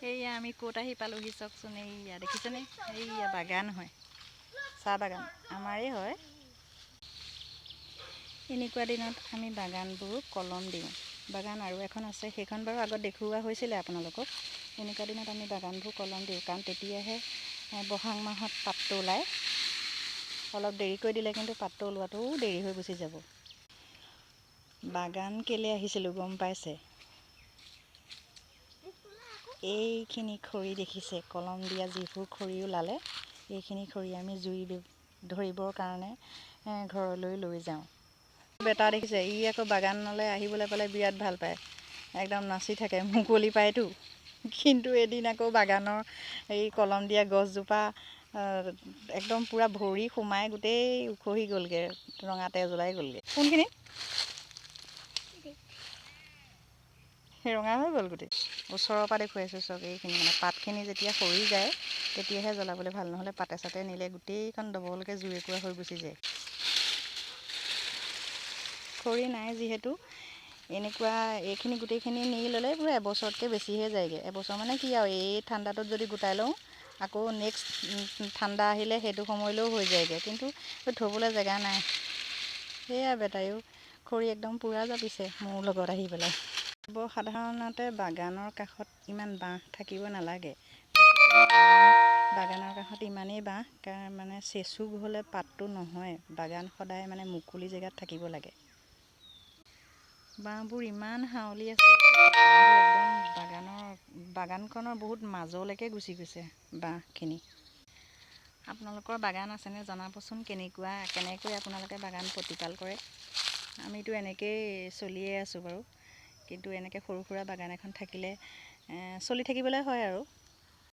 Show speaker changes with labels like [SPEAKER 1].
[SPEAKER 1] এইয়া আমি ক'ত আহি পালোহি চাওকচোন। এইয়া দেখিছেনে, এইয়া বাগান হয়, চাহ বাগান আমাৰেই হয়। এনেকুৱা দিনত আমি বাগানবোৰ কলম দিওঁ। বাগান আৰু এখন আছে, সেইখন বাৰু আগত দেখুওৱা হৈছিলে আপোনালোকক। এনেকুৱা দিনত আমি বাগানবোৰ কলম দিওঁ, কাৰণ তেতিয়াহে বহাগ মাহত পাতটো ওলায়। অলপ দেৰিকৈ দিলে কিন্তু পাতটো ওলোৱাটোও দেৰি হৈ গুচি যাব। বাগান কেলৈ আহিছিলোঁ গম পাইছে? এইখিনি খৰি দেখিছে, কলম দিয়া যিবোৰ খৰি ওলালে, এইখিনি খৰি আমি জুই ধৰিবৰ কাৰণে ঘৰলৈ লৈ যাওঁ। বেটা দেখিছে, ই আকৌ বাগানলৈ আহিবলৈ পালে বিৰাট ভাল পায়, একদম নাচি থাকে, মুকলি পায়তো। কিন্তু এদিন আকৌ বাগানৰ এই কলম দিয়া গছজোপা একদম পূৰা ভৰি সোমাই গোটেই উখহি গ'লগৈ, ৰঙা তেজ ওলাই গ'লগৈ। কোনখিনি সেই ৰঙা হৈ গ'ল গোটেই। ওচৰৰ পৰা দেখুৱাইছোঁ চাওক, এইখিনি মানে পাতখিনি যেতিয়া সৰি যায় তেতিয়াহে জ্বলাবলৈ ভাল, নহ'লে পাতে চাতে নিলে গোটেইখন ডবলকৈ জুই একুৰা হৈ গুচি যায়। খৰি নাই যিহেতু এনেকুৱা এইখিনি গোটেইখিনি নি ল'লে পূৰা এবছৰতকৈ বেছিহে যায়গৈ। এবছৰ মানে কি আৰু, এই ঠাণ্ডাটোত যদি গোটাই লওঁ আকৌ নেক্সট ঠাণ্ডা আহিলে সেইটো সময়লৈও হৈ যায়গৈ, কিন্তু থ'বলৈ জেগা নাই। সেয়া বেটাইও খৰি একদম পূৰা জাপিছে মোৰ লগত আহি পেলাই। সাধাৰণতে বাগানৰ কাষত ইমান বাঁহ থাকিব নালাগে। বাগানৰ কাষত ইমানেই বাঁহ মানে চেচুক হ'লে পাতটো নহয়। বাগান সদায় মানে মুকলি জেগাত থাকিব লাগে। বাঁহবোৰ ইমান হাউলি আছে, একদম বাগানখনৰ বহুত মাজলৈকে গুচি গৈছে বাঁহখিনি। আপোনালোকৰ বাগান আছেনে জনাবচোন, কেনেকৈ আপোনালোকে বাগান প্ৰতিপাল কৰে। আমিতো এনেকৈয়ে চলিয়ে আছোঁ বাৰু, কিন্তু এনেকৈ সৰু সুৰা বাগান এখন থাকিলে চলি থাকিবলৈ হয় আৰু।